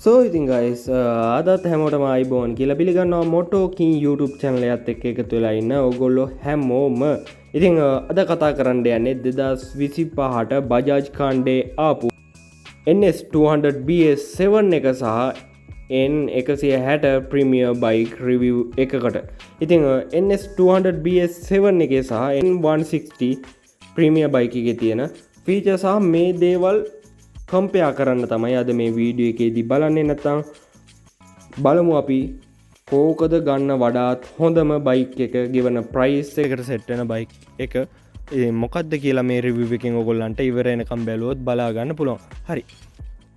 So ඉතින් guys අදත් හැමෝටම අයිබෝන් කියලා පිළිගන්නවා මොටෝ කින් YouTube channel එකත් එක්ක එකතු වෙලා ඉන්න ඕගොල්ලෝ හැමෝම. ඉතින් අද කතා කරන්න යන්නේ 2025ට Bajaj කාණ්ඩේ ආපු NS200BS7 එක සහ N160 Premier Bike Review එකකට. ඉතින් NS200BS7 එකේ සහ N160 Premier Bike එකේ තියෙන ෆීචර් සහ මේ දේවල් කම්පයා කරන්න තමයි අද මේ වීඩියෝ එකේදී බලන්නේ. නැත්නම් බලමු අපි කෝකද ගන්න වඩාත් හොඳම බයික් එක ගෙවන ප්‍රයිස් එකට සෙට් වෙන බයික් එක මොකක්ද කියලා මේ රිවිව් එකෙන් ඔයගොල්ලන්ට ඉවර වෙනකම් බැලුවොත් බලා ගන්න පුළුවන්. හරි.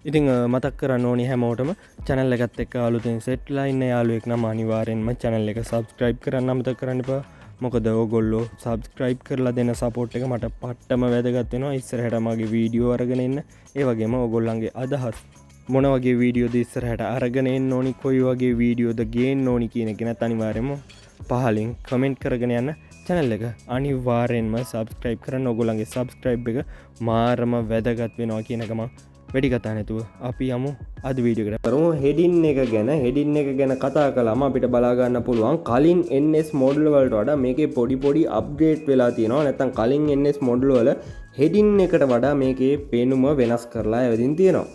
ඉතින් මතක් කරන්න ඕනි හැමෝටම channel එකත් එක්ක අලුතෙන් සෙට් වෙලා ඉන්න යාළුවෙක් නම් අනිවාර්යෙන්ම channel එක subscribe කරන්න අමතක කරන්න එපා. මොකද ඔයගොල්ලෝ subscribe කරලා දෙන support එක මට පට්ටම වැදගත් වෙනවා. ඉස්සරහට මගේ වීඩියෝ අරගෙන එන්න. ඒ වගේම ඔයගොල්ලන්ගේ අදහස් මොන වගේ වීඩියෝද ඉස්සරහට අරගෙන එන්න ඕනි, කොයි වගේ වීඩියෝද ගේන්න ඕනි කියන එක නැත් අනිවාර්යයෙන්ම පහලින් කමෙන්ට් කරගෙන යන්න. channel එක අනිවාර්යෙන්ම subscribe කරන්න. ඔයගොල්ලන්ගේ subscribe එක මාරම වැදගත් වෙනවා කියන එක මම වැඩි කතා නැතුව අපි යමු අද වීඩියෝ එකට. කරමු හෙඩින් එක ගැන කතා කළාම අපිට බලා ගන්න පුළුවන් කලින් NS මොඩල් වලට වඩා මේකේ පොඩි අප්ග්‍රේඩ් වෙලා තියෙනවා. නැත්නම් කලින් NS මොඩල් වල හෙඩින් එකට වඩා මේකේ පේනුම වෙනස් කරලා ඇවිදින් තියෙනවා.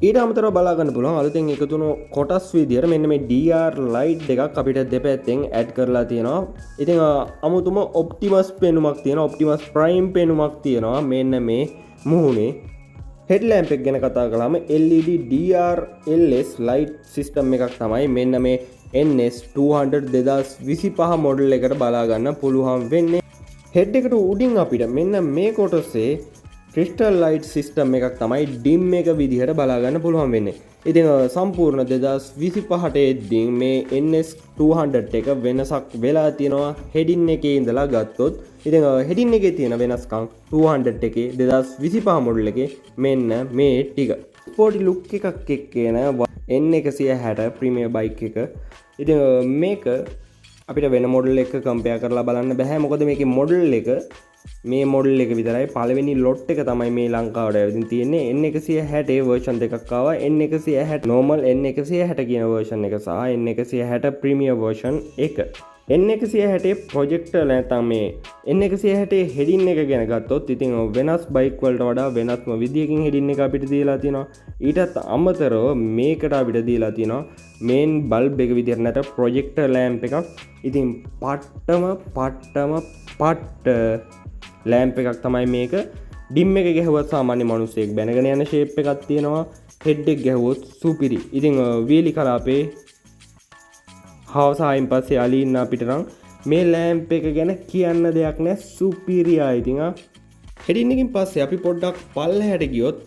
ඊට අමතරව බලා ගන්න පුළුවන් අලුතෙන් එකතු වුණු කොටස් විදියට මෙන්න මේ DR ලයිට් එකක් අපිට දෙපැත්තෙන් ඇඩ් කරලා තියෙනවා. ඉතින් අමුතුම ඔප්ටිමස් පේනුමක් තියෙනවා. ඔප්ටිමස් ප්‍රයිම් පේනුමක් තියෙනවා. මෙන්න මේ මුහුණේ හෙඩ්ලැම්ප් එක ගැන කතා කළාම LED DRLS ලයිට් සිස්ටම් එකක් තමයි මෙන්න මේ NS200 2025 මොඩල් එකට බලා ගන්න පුළුවන් වෙන්නේ. හෙඩ් එකට උඩින් අපිට මෙන්න මේ කොටසේ ක්‍රිස්ටල් ලයිට් සිස්ටම් එකක් තමයි ඩිම් එක විදිහට බලා ගන්න පුළුවන් වෙන්නේ. ඉතින් සම්පූර්ණ 2025ට එද්දී මේ NS200 එක වෙනසක් වෙලා තියෙනවා හෙඩින් එකේ ඉඳලා ගත්තොත්. ඉතින් හෙඩින් එකේ තියෙන වෙනස්කම් 200 එකේ 2025 මොඩල් එකේ මෙන්න මේ ටික. ස්පෝර්ටි ලුක් එකක් එක්ක එන N160 ප්‍රීමියර් බයික් එක. ඉතින් මේක අපිට වෙන මොඩල් එක කම්පෙයාර් කරලා බලන්න බෑ. මොකද මේකේ මොඩල් එක මේ මොඩල් එක විතරයි. පළවෙනි ලොට් එක තමයි මේ ලංකාවට ඇවිදින් තියෙන්නේ. N160 version දෙකක් ආවා. N160 normal N160 කියන version එක සහ N160 premier version එක. N160 ප්‍රොජෙක්ටර් නැත්නම් මේ N160 හෙඩින් එක ගැන ගත්තොත් ඉතින් වෙනස් බයික් වලට වඩා වෙනස්ම විදියකින් හෙඩින් එක අපිට දීලා තියෙනවා. ඊටත් අමතරව මේකට අපිට දීලා තියෙනවා මේන් බල්බ් එක විදියට නැත ප්‍රොජෙක්ටර් ලැම්ප් එකක්. ඉතින් පට්ට ලෑම්ප් එකක් තමයි මේක. ඩිම් එක ගැහුවත් සාමාන්‍ය මිනිස්සෙක් බැනගෙන යන ෂේප් එකක් තියෙනවා. හෙඩ් එක ගැහුවොත් සුපිරි. ඉතින් වීලි කලාපේ හවසායින් පස්සේ අලින්න අපිට නම් මේ ලෑම්ප් එක ගැන කියන්න දෙයක් නෑ. සුපිරියා. ඉතින් හෙඩින් එකකින් පස්සේ අපි පොඩ්ඩක් පල්ලෙහාට ගියොත්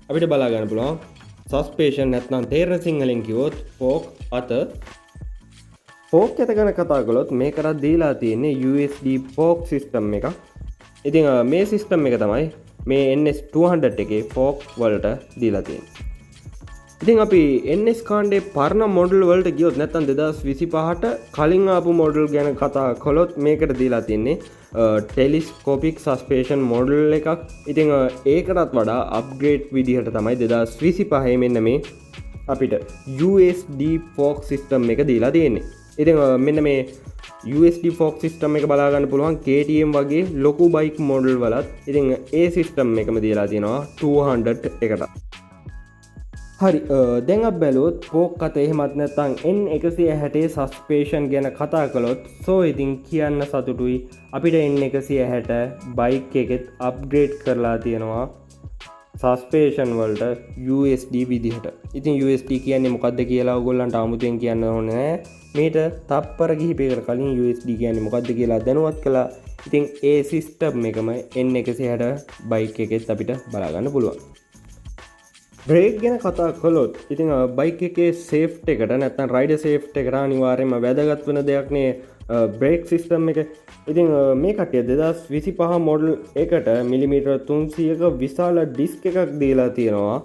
අපිට බලා ගන්න පුළුවන් සස්පෙන්ෂන් නැත්නම් තේරෙන සිංහලෙන් කිව්වොත් ෆෝක් එක ගැන කතා කළොත් මේකට දීලා තියෙන්නේ USD ෆෝක් සිස්ටම් එකක්. ඉතින් මේ සිස්ටම් එක තමයි මේ NS200 එකේ ෆෝක් වලට දීලා තියෙන්නේ. ඉතින් අපි NS කාණ්ඩේ පරණ මොඩල් වලට ගියොත් නැත්නම් 2025ට කලින් ආපු මොඩල් ගැන කතා කළොත් මේකට දීලා තියෙන්නේ ටෙලිස්කෝපික් සස්පෙන්ෂන් මොඩල් එකක්. ඉතින් ඒකටත් වඩා අප්ග්‍රේඩ් විදිහට තමයි 2025 මෙන්න මේ අපිට USD ෆෝක් සිස්ටම් එක දීලා තියෙන්නේ. ඉතින් මෙන්න මේ USD ෆෝක් සිස්ටම් එක බලා ගන්න පුළුවන් KTM වගේ ලොකු බයික් මොඩල් වලත්. ඉතින් ඒ සිස්ටම් එකම දීලා තියෙනවා 200 එකට. හරි. දැන් අපි බැලුවොත් ෆෝක් අත එහෙමත් නැත්නම් N160 සස්පෙන්ෂන් ගැන කතා කළොත් ඉතින් කියන්න සතුටුයි අපිට N160 බයික් එකෙත් අප්ග්‍රේඩ් කරලා තියෙනවා සස්පෙන්ෂන් වලට USD විදිහට. ඉතින් USD කියන්නේ මොකක්ද කියලා ඔයගොල්ලන්ට අමුතුවෙන් කියන්න ඕනේ නෑ. මේට තප්පර කිහිපයකට කලින් USD කියන්නේ මොකක්ද කියලා දැනුවත් කළා. ඉතින් ඒ සිස්ටම් එකම N160 බයික් එකෙත් අපිට බලා ගන්න පුළුවන්. බ්‍රේක් ගැන කතා කළොත් ඉතින් බයික් එකේ සේෆ්ටි එකට නැත්නම් රයිඩර් සේෆ්ටි එකට අනිවාර්යයෙන්ම වැදගත් වෙන දෙයක් නේ බ්‍රේක් සිස්ටම් එක. ඉතින් මේ කට්ටිය 2025 මොඩල් එකට මිලිමීටර් 300ක විශාල ඩිස්ක් එකක් දීලා තියෙනවා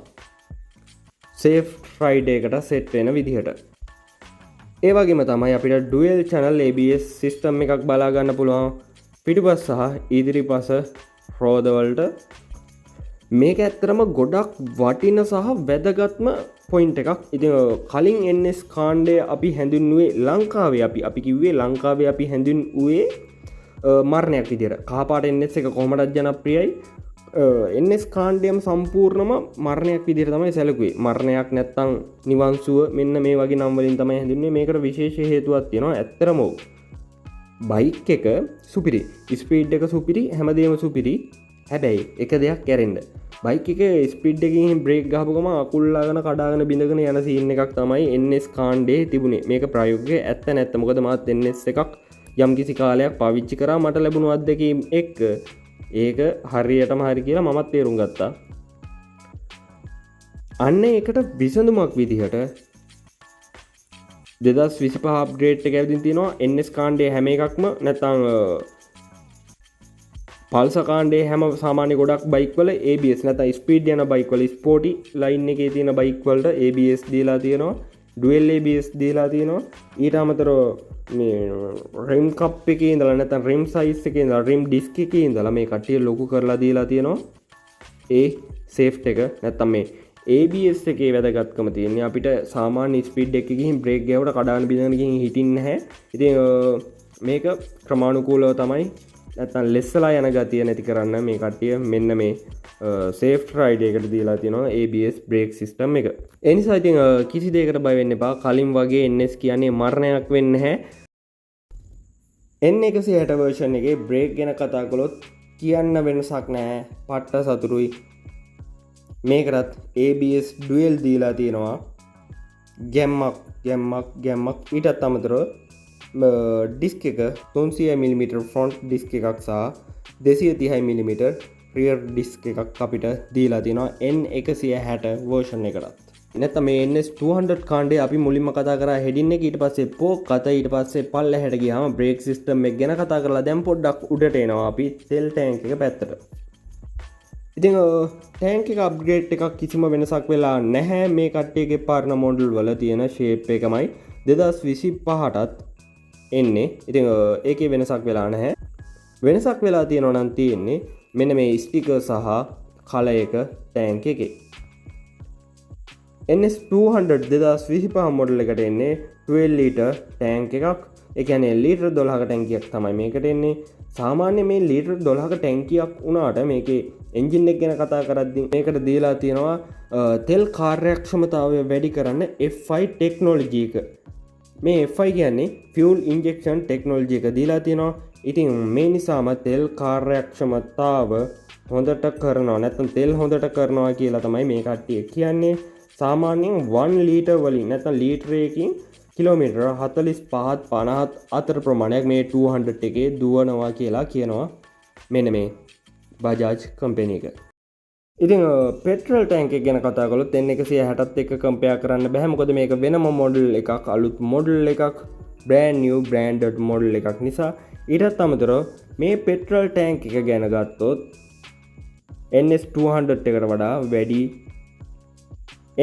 සේෆ් රයිඩ් එකට සෙට් වෙන විදිහට. ඒ වගේම තමයි අපිට ඩුවල් channel ABS සිස්ටම් එකක් බලා ගන්න පුළුවන් පිටුපස සහ ඉදිරිපස රෝද වලට. මේක ඇත්තරම ගොඩක් වටින සහ වැදගත්ම පොයින්ට එකක්. ඉති කලින් එන්ස් කාණ්ඩය අපි හැඳුන්ුවේ ලංකාවේ අපි කිව්වේ ලංකාවේ අපි හැඳුන් වූයේ මරණයක් විදිර කාපාට එන්ස් එක කොමටත් ජනප්‍රියයි. එන්ස් කාණ්ඩයම් සම්පූර්ණම මරණයක් විදිර තමයි සැලකුවේ. මරණයක් නැත්තං නිවන්සුව මෙන්න මේ වගේ නම්වලින් තමයි හැඳුන්නේ. මේකට විශේෂ හේතුවත් තියෙනවා. ඇත්තරමෝ බයික් එක සුපිරි ස්පීඩ් එක සුපිරි හැමදේම සුපිරි. හැබැයි එක දෙයක් කැරෙන්ඩ බයික එක ස්පිඩ් එකින් බ්‍රේක් ගහපුගම අකුල්ලාගන කඩාගෙන බිඳගෙන යන සින්න එකක් තමයි එන්ස් කාණ්ඩේ තිබුණේ. මේක ප්‍රයෝගය ඇත්ත නැත්ත මොකද මාත් එන්ස් එකක් යම් කිසි කාලයක් පවිච්චි කරා මට ලැබුණු අත්දැකීම් එක් ඒක හරියටම හරි කියලා මමත් තේරුම් ගත්තා. අන්න එකට විසඳුමක් විදිහට 2025 අප්ග්‍රේඩ් එක ඇවිදින් තියෙනවා එන්ස් කාණ්ඩේ හැම එකක්ම නැත්නම් පල්ස කාණ්ඩේ හැම සාමාන්‍ය ගොඩක් බයික්වල ABS නැත්නම් ස්පීඩ් යන බයික්වල ස්පෝටි ලයින් එකේ තියෙන බයික්වලට ABS දීලා තියෙනවා. ඩුවල් ABS දීලා තියෙනවා. ඊට අමතරව මේ රිම් කප් එකේ ඉඳලා නැත්නම් රිම් සයිස් එකේ ඉඳලා රිම් ඩිස්ක් එකේ ඉඳලා මේ කට්ටිය ලොකු කරලා දීලා තියෙනවා. ඒ සේෆ්ටි එක නැත්නම් මේ ABS එකේ වැදගත්කම තියෙන්නේ අපිට සාමාන්‍ය ස්පීඩ් එකකින් ගිහින් බ්‍රේක් ගෑවුවට කඩාන බිඳගෙන ගිහින් හිටින්නේ නැහැ. ඉතින් මේක ක්‍රමානුකූලව තමයි නැත්නම් ලෙස්සලා යන ගතිය නැති කරන්න මේ කට්ටිය මෙන්න මේ සේෆ් රයිඩ් එකට දීලා තියෙනවා ABS බ්‍රේක් සිස්ටම් එක. ඒ නිසා ඉතින් කිසි දෙයකට බය වෙන්න එපා. කලින් වගේ NS කියන්නේ මරණයක් වෙන්නේ නැහැ. N160 version එකේ බ්‍රේක් ගැන කතා කළොත් කියන්න වෙනසක් නැහැ. පට්ට සතුටුයි. මේකටත් ABS ඩුවල් දීලා තියෙනවා. ගැම්මක් ඊටත් අමතරව ඩිස්ක් එක 300mm ෆ්‍රොන්ට් ඩිස්ක් එකක් සහ 230mm රියර් ඩිස්ක් එකක් අපිට දීලා තියෙනවා N160 version එකටත්. නැත්නම් මේ NS200 කාණ්ඩේ අපි මුලින්ම කතා කරා හෙඩින් එක ඊට පස්සේ පෝක් අත ඊට පස්සේ පල්ලෙහාට ගියාම බ්‍රේක් සිස්ටම් එක ගැන කතා කරලා දැන් පොඩ්ඩක් උඩට එනවා අපි තෙල් ටැංක් එක පැත්තට. ඉතින් ටැංක් එක අප්ග්‍රේඩ් එකක් කිසිම වෙනසක් වෙලා නැහැ. මේ කට්ටියගේ පරණ මොඩල් වල තියෙන ෂේප් එකමයි 2025ටත් එන්නේ. ඉතින් ඒකේ වෙනසක් වෙලා නැහැ. වෙනසක් වෙලා තියෙනවා නම් තියෙන්නේ මෙන්න මේ ස්ටිකර් සහ කලර් එක ටැංක් එකේ. NS200 2025 මොඩල් එකට එන්නේ 12 ලීටර් ටැංක් එකක්. ඒ කියන්නේ ලීටර් 12ක ටැංකියක් තමයි මේකට එන්නේ. සාමාන්‍ය මේ ලීටර් 12ක ටැංකියක් වුණාට මේකේ එන්ජින් එක ගැන කතා කරද්දී මේකට දීලා තියෙනවා තෙල් කාර්යක්ෂමතාවය වැඩි කරන්න F5 ටෙක්නොලොජි එක. මේ F5 කියන්නේ ෆියුල් ඉන්ජෙක්ෂන් ටෙක්නොලොජි එක දීලා තියෙනවා. ඉතින් මේ නිසාම තෙල් කාර්යක්ෂමතාව හොඳට කරනවා නැත්නම් තෙල් හොඳට කරනවා කියලා තමයි මේ කට්ටිය කියන්නේ. සාමාන්‍යයෙන් 1 ලීටර් වලින් නැත්නම් ලීටරයකින් කිලෝමීටර 45ත් 50ත් අතර ප්‍රමාණයක් මේ 200 එකේ දුවනවා කියලා කියනවා මෙන්න මේ බජාජ් කම්පැනි එක. ඉතින් පෙට්‍රල් ටැංක් එක ගැන කතා කළොත් N160ත් එක්ක කම්පෙයාර් කරන්න බෑ. මොකද මේක වෙනම මොඩල් එකක්, අලුත් මොඩල් එකක්, brand new branded මොඩල් එකක් නිසා. ඊටත් අමතරව මේ පෙට්‍රල් ටැංක් එක ගැන ගත්තොත් NS200 එකට වඩා වැඩි.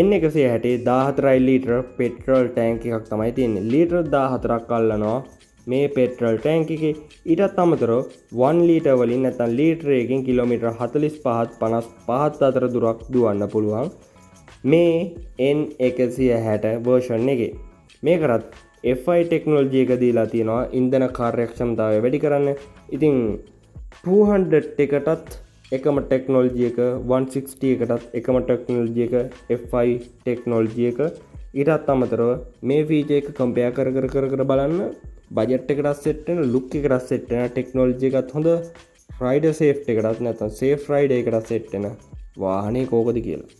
N160 14 ලීටර් පෙට්‍රල් ටැංක් එකක් තමයි තියෙන්නේ. ලීටර් 14ක් අල්ලනවා මේ පෙට්‍රල් ටැංක් එකේ. ඊටත් අමතරව 1 ලීටර් වලින් නැත්නම් ලීටරයකින් කිලෝමීටර 45ත් 55ත් අතර දුරක් දුවන්න පුළුවන් මේ N160 version එකේ. මේකටත් F5 ටෙක්නොලොජි එක දීලා තියෙනවා ඉන්ධන කාර්යක්ෂමතාවය වැඩි කරන්න. ඉතින් 200 එකටත් එකම ටෙක්නොලොජි එක, 160 එකටත් එකම ටෙක්නොලොජි එක, F5 ටෙක්නොලොජි එක. ඊටත් අමතරව මේ ෆීචර් එක කම්පෙයාර් කර බලන්න බජට් එකකට සෙට් වෙන, ලුක් එකකට සෙට් වෙන ටෙක්නොලොජි එකත් හොඳ, රයිඩර් සේෆ්ටි එකටත් නැත්නම් සේෆ් රයිඩ් එකකට සෙට් වෙන වාහනේ කෝකද කියලා.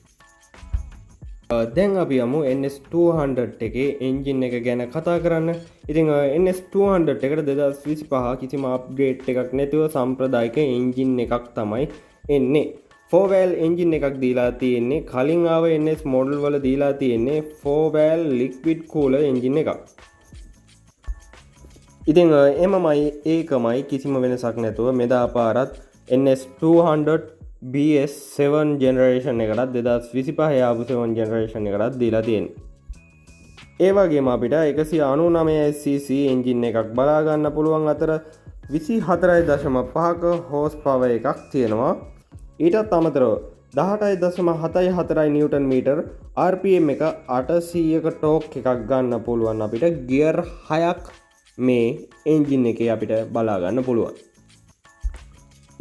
දැන් අපි යමු NS200 එකේ එන්ජින් එක ගැන කතා කරන්න. ඉතින් NS200 එකට 2025 කිසිම අප්ග්‍රේඩ් එකක් නැතුව සම්ප්‍රදායික එන්ජින් එකක් තමයි එන්නේ. 4 valve එන්ජින් එකක් දීලා තියෙන්නේ. කලින් ආව NS මොඩල් වල දීලා තියෙන්නේ 4 valve liquid cooler එන්ජින් එකක්. ඉතින් එමමයි ඒකමයි කිසිම වෙනසක් නැතුව මෙදා පාරත් NS200 BS7 ජෙනරේෂන් එකටත් 2025 ආපු 7 ජෙනරේෂන් එකටත් දීලා තියෙනවා. ඒ වගේම අපිට 199cc එන්ජින් එකක් බලා ගන්න පුළුවන් අතර 24.5ක හෝස් පවර් එකක් තියෙනවා. ඊටත් අමතරව 18.74 නිවටන් මීටර් RPM එක 800ක ටෝක් එකක් ගන්න පුළුවන් අපිට ගියර් 6ක් මේ එන්ජින් එකේ අපිට බලාගන්න පුළුවන්.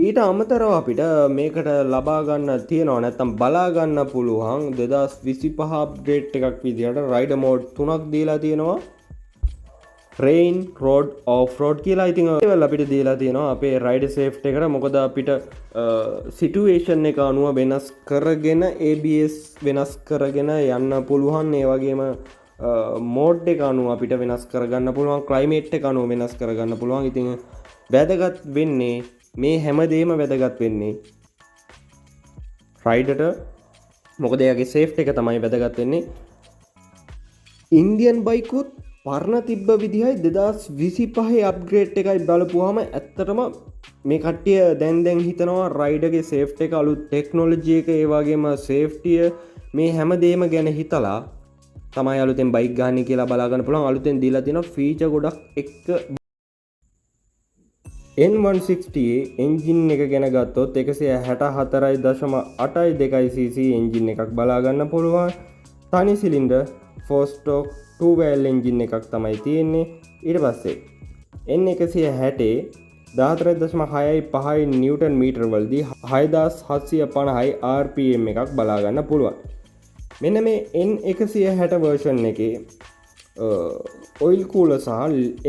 ඊට අමතරව අපිට මේකට ලබාගන්න තියෙනවා නැත්තම් බලාගන්න පුළුවන් 2025 අප්ඩේට් එකක් විදිහට රයිඩර් මෝඩ් 3ක් දීලා තියෙනවා. රේන් රෝඩ් ඔෆ් රෝඩ් කියලා. ඉතින් ඒවල අපිට දීලා තියෙනවා අපේ රයිඩර් සේෆ්ටි එකට. මොකද අපිට සිටුේෂන් එක අනුව වෙනස් කරගෙන ABS වෙනස් කරගෙන යන්න පුළුවන්. ඒ වගේම මෝඩ් එක අනුව අපිට වෙනස් කරගන්න පුළුවන්. ක්ලයිමේට් එක අනුව වෙනස් කරගන්න පුළුවන්. ඉතින් වැදගත් වෙන්නේ මේ හැමදේම වැදගත් වෙන්නේ රයිඩර්ට. මොකද එයාගේ සේෆ්ටි එක තමයි වැදගත් වෙන්නේ. ඉන්දියන් බයිකුත් පරණ තිබ්බ විදිහයි 2025 අප්ග්‍රේඩ් එකයි බලපුවාම ඇත්තටම මේ කට්ටිය දැන් හිතනවා රයිඩර්ගේ සේෆ්ටි එක අලුත් ටෙක්නොලොජි එක ඒ වගේම සේෆ්ටිය මේ හැමදේම ගැන හිතලා තමයි අලුතෙන් බයික් ගන්න කියලා බලා ගන්න පුළුවන්. අලුතෙන් දීලා තියෙන ෆීචර් ගොඩක් එක්ක N160 එන්ජින් එක ගැන ගත්තොත් 164.82cc එන්ජින් එකක් බලා ගන්න පුළුවන්. තනි සිලින්ඩර් 4 ස්ට්‍රෝක් 2 වෑල් එන්ජින් එකක් තමයි තියෙන්නේ. ඊට පස්සේ N160 14.65 නිව්ටන් මීටර් වලදී 6750 RPM එකක් බලා ගන්න පුළුවන්. මෙන්න මේ N160 version එකේ ඔයිල් කූලර් සහ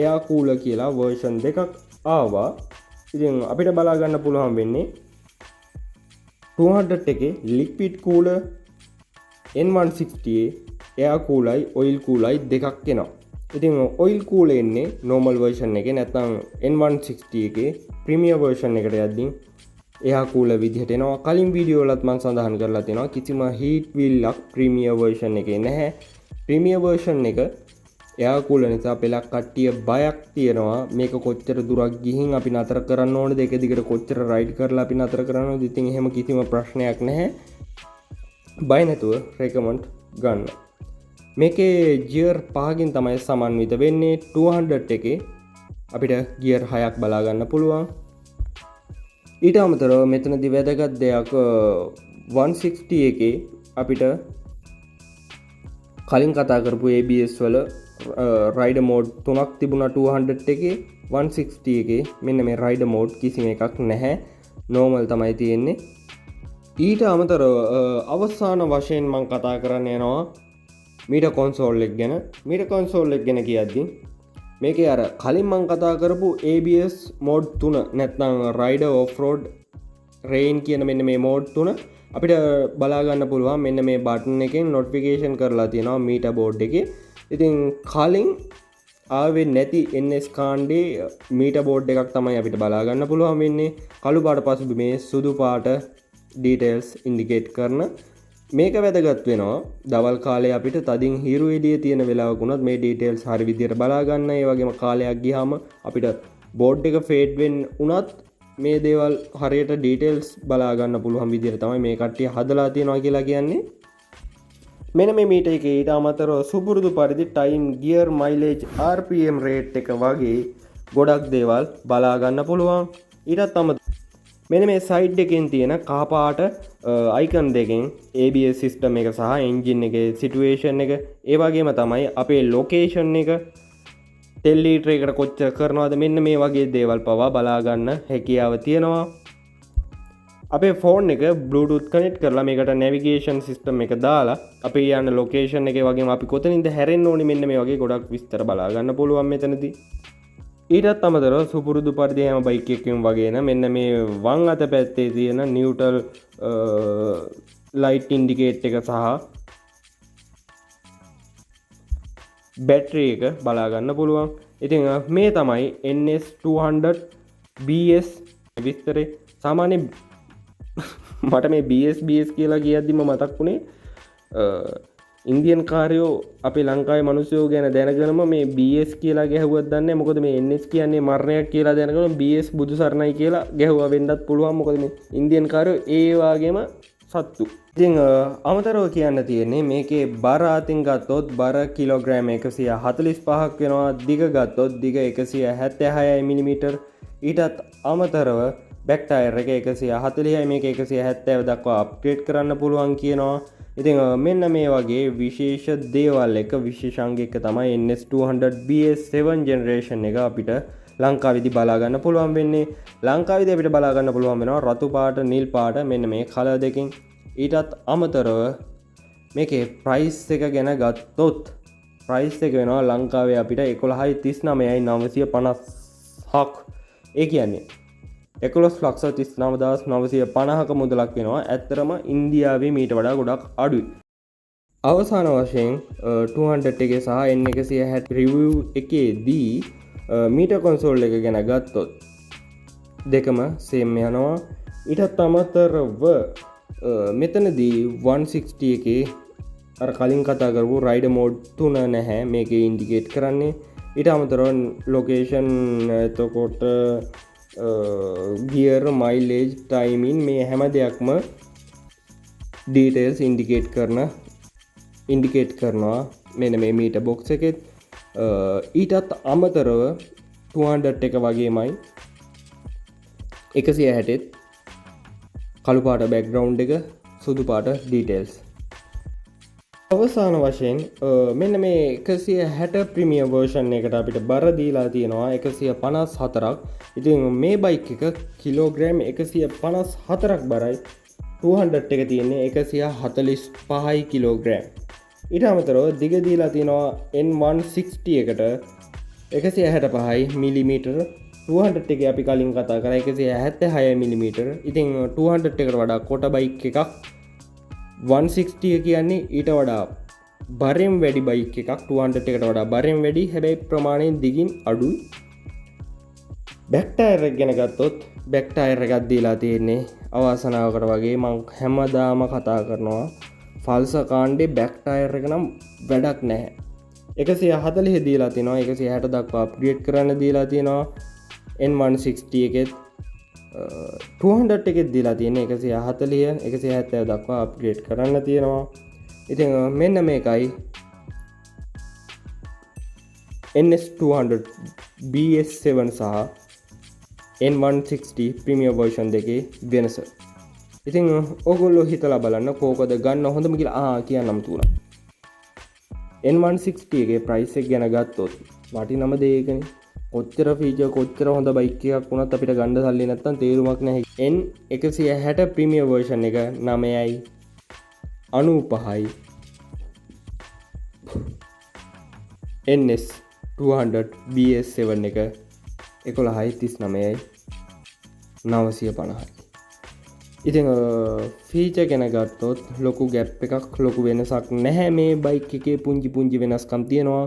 එයා කූලර් කියලා version දෙකක් ආවා. ඉතින් අපිට බලා ගන්න පුළුවන් වෙන්නේ 200 එකේ ලික්විඩ් කූලර්, N160 එයා කූලයි ඔයිල් කූලයි දෙකක් එනවා. ඉතින් ඔයිල් කූලර් එන්නේ normal version එකේ, නැත්නම් N160 එකේ ප්‍රීමියර් version එකට යද්දී එයා කූලර් විදිහට එනවා. කලින් වීඩියෝ වලත් මම සඳහන් කරලා තියෙනවා කිසිම heat wheel එකක් ප්‍රීමියර් version එකේ නැහැ. ප්‍රීමියර් version එක එයා කූලර් නිසා පෙලක් කට්ටිය බයක් තියෙනවා. මේක කොච්චර දුරක් ගිහින් අපි නතර කරන්න ඕනද, ඒක දිගට කොච්චර රයිඩ් කරලා අපි නතර කරන්න ඕනද. ඉතින් එහෙම කිසිම ප්‍රශ්නයක් නැහැ. බය නැතුව රෙකමන්ඩ් ගන්න. මේකේ ගියර් 5කින් තමයි සමන්විත වෙන්නේ. 200 එකේ අපිට ගියර් 6ක් බලා ගන්න පුළුවන්. ඊට අමතරව මෙතනදී වැදගත් දෙයක් 160 එකේ අපිට කලින් කතා කරපු ABS වල රයිඩර් මෝඩ් 3ක් තිබුණා 200 එකේ. 160 එකේ මෙන්න මේ රයිඩර් මෝඩ් කිසිම එකක් නැහැ. නෝමල් තමයි තියෙන්නේ. ඊට අමතරව අවසාන වශයෙන් මම කතා කරන්න යනවා මීටර් කන්සෝල් එක ගැන. මීටර් කන්සෝල් එක ගැන කියද්දී මේකේ අර කලින් මම කතා කරපු ABS මෝඩ් 3 නැත්නම් රයිඩර් ඔෆ් රෝඩ් රේන් කියන මෙන්න මේ මෝඩ් 3 අපිට බලා ගන්න පුළුවන්. මෙන්න මේ බටන් එකෙන් නොටිෆිකේෂන් කරලා තියෙනවා මීටර් බෝඩ් එකේ. ඉතින් කලින් ආවේ නැති NS කාණ්ඩේ මීටර් බෝඩ් එකක් තමයි අපිට බලා ගන්න පුළුවන් වෙන්නේ. කළු පාට පසුබිමේ සුදු පාට ඩීටේල්ස් ඉන්ඩිකේට් කරන මේක වැදගත් වෙනවා. දවල් කාලේ අපිට තදින් හිරු එළිය තියෙන වෙලාවක උනත් මේ ඩීටේල්ස් හරි විදිහට බලා ගන්න. ඒ වගේම කාලයක් ගියාම අපිට බෝඩ් එක ෆේඩ් වෙන්න උනත් මේ දේවල් හරියට ඩීටේල්ස් බලා ගන්න පුළුවන් විදිහට තමයි මේ කට්ටිය හදලා තියෙනවා කියලා කියන්නේ. මෙන්න මේ මීටර් එකේ ඊට අමතරව සුපුරුදු පරිදි time, gear mileage, RPM rate එක වගේ ගොඩක් දේවල් බලා ගන්න පුළුවන්. ඊටත් අමතරව මෙන්න මේ සයිඩ් එකෙන් තියෙන කහපාට අයිකන් දෙකෙන් ABS සිස්ටම් එක සහ එන්ජින් එකේ සිටුේෂන් එක, ඒ වගේම තමයි අපේ ලොකේෂන් එක, තෙල් ලීටර එකට කොච්චර කරනවද, මෙන්න මේ වගේ දේවල් පවා බලා ගන්න හැකියාව තියෙනවා. අපේ ෆෝන් එක Bluetooth කනෙක්ට් කරලා මේකට නැවිගේෂන් සිස්ටම් එක දාලා අපි යන ලොකේෂන් එකේ වගේම අපි කොතනින්ද හැරෙන්න ඕනේ මෙන්න මේ වගේ ගොඩක් විස්තර බලා ගන්න පුළුවන් මෙතනදී. ඊටත් අමතරව සුපුරුදු පරිදි හැම බයික් එකකින් වගේන මෙන්න මේ වම් අත පැත්තේ තියෙන නිව්ට්‍රල් ලයිට් ඉන්ඩිකේට් එක සහ බැටරි එක බලා ගන්න පුළුවන්. ඉතින් මේ තමයි NS200 BS විස්තරේ. සාමාන්‍ය මට මේ BS කියලා කියද්දිම මතක් වුණේ ඉන්දියන් කාරයෝ අපේ ලංකාවේ මිනිස්සුયો ගැන දැනගෙනම මේ BS කියලා ගැහුවත් දන්නේ. මොකද මේ NS කියන්නේ මරණයක් කියලා දැනගෙන BS බුදු සරණයි කියලා ගැහුවා වෙන්නත් පුළුවන්. මොකද මේ ඉන්දියන් කාරයෝ ඒ වගේම සත්තු. ඉතින් අමතරව කියන්න තියෙන්නේ මේකේ බර අතින් ගත්තොත් බර කිලෝග්‍රෑම් 145ක් වෙනවා. දිග ගත්තොත් දිග 176 mm. ඊටත් අමතරව බැක්ටයර් එක 140යි මේක 170 දක්වා අප්ග්‍රේඩ් කරන්න පුළුවන් කියනවා. ඉතින් මෙන්න මේ වගේ විශේෂ දේවල් එක විශේෂාංග එක තමයි NS200BS7 ජෙනරේෂන් එක අපිට ලංකාවේදී බලා ගන්න පුළුවන් වෙන්නේ. ලංකාවේදී අපිට බලා ගන්න පුළුවන් වෙනවා රතු පාට, නිල් පාට මෙන්න මේ කලර් දෙකෙන්. ඊටත් අමතරව මේකේ ප්‍රයිස් එක ගැන ගත්තොත් ප්‍රයිස් එක වෙනවා ලංකාවේ අපිට 11,39,950ක්. ඒ කියන්නේ 11,39,950ක මුදලක් වෙනවා. ඇත්තරම ඉන්දියාවේ මීට වඩා ගොඩක් අඩුයි. අවසාන වශයෙන් 200 එකේ සහ N160 රිවිව් එකේදී මීටර් කන්සෝල් එක ගැන ගත්තොත් දෙකම සේම් යනවා. ඊටත් අමතරව මෙතනදී 160 එකේ අර කලින් කතා කරපු රයිඩර් මෝඩ් 3 නැහැ මේකේ ඉන්ඩිකේට් කරන්නේ. ඊට අමතරව ලොකේෂන් එතකොට ගියර් මයිලේජ් ටයිමින් මේ හැම දෙයක්ම ඩීටේල්ස් ඉන්ඩිකේට් කරනවා මෙන්න මේ මීටර් බොක්ස් එකෙත්. ඊටත් අමතරව 200 එක වගේමයි 160ත් කළු පාට බෑග්ග්‍රවුන්ඩ් එක සුදු පාට ඩීටේල්ස්. අවසාන වශයෙන් මෙන්න මේ 160 ප්‍රීමියම් වර්ෂන් එකට අපිට බර දීලා තියෙනවා 154ක්. ඉතින් මේ බයික් එක කිලෝග්‍රෑම් 154ක් බරයි. 200 එක තියෙන්නේ 145යි කිලෝග්‍රෑම්. ඊට අමතරව දිග දීලා තියෙනවා N160 එකට 165යි මිලිමීටර. 200 එකේ අපි කලින් කතා කරා 176 මිලිමීටර. ඉතින් 200 එකට වඩා කොට බයික් එකක්. 160 කියන්නේ ඊට වඩා බරෙන් වැඩි බයික් එකක්. 200 එකට වඩා බරෙන් වැඩි, හැබැයි ප්‍රමාණයෙන් දිගින් අඩුයි. බැක් ටයර් එක ගැන ගත්තොත් බැක් ටයර් එකක් දීලා තියෙන්නේ අවාසනාවකට වගේ මම හැමදාම කතා කරනවා ෆල්ස කාණ්ඩේ බැක් ටයර් එක නම් වැඩක් නැහැ. 140 දීලා තිනවා 160 දක්වා අප්ග්‍රේඩ් කරන්න දීලා තියෙනවා. N160 එකෙත් 200 එකෙත් දීලා තියෙන්නේ 140 170 දක්වා අප්ග්‍රේඩ් කරන්න තියෙනවා. ඉතින් මෙන්න මේකයි NS200BS7 සහ N160 ප්‍රීමියම් වර්ෂන් දෙකේ වෙනස. ඉතින් ඔයගොල්ලෝ හිතලා බලන්න කෝකද ගන්න හොඳම කියලා කියන්නම තුනක්. N160 එකේ ප්‍රයිස් එක ගැන ගත්තොත් වටිනම දේ ඒකනේ. කොච්චර ෆීචර් කොච්චර හොඳ බයික් එකක් වුණත් අපිට ගන්න සල්ලි නැත්තම් තේරුමක් නැහැ. N160 ප්‍රීමියම් වර්ෂන් එක 9යි 95යි NS200BS7 එක 11.39යි 950යි. ඉතින් ෆීචර් ගැන ගත්තොත් ලොකු ගැප් එකක් ලොකු වෙනසක් නැහැ. මේ බයික් එකේ පුංචි වෙනස්කම් තියෙනවා.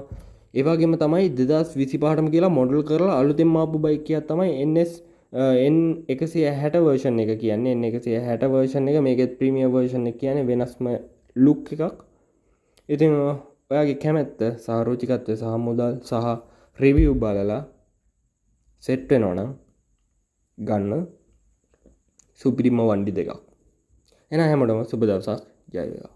ඒ වගේම තමයි 2025ටම කියලා මොඩල් කරලා අලුතෙන් ආපු බයික් එකක් තමයි N160 වර්ෂන් එක කියන්නේ. N160 වර්ෂන් එක මේකෙත් ප්‍රීමියම් වර්ෂන් එක කියන්නේ වෙනස්ම ලුක් එකක්. ඉතින් ඔයාගේ කැමැත්ත සහ රුචිකත්වය සහ මුදල් සහ රිවිව් බලලා සෙට් වෙනවා නම් ගන්න සුපිරිම වණ්ඩි දෙකක්. එහෙනම් හැමෝටම සුබ දවසක්. ජය වේවා.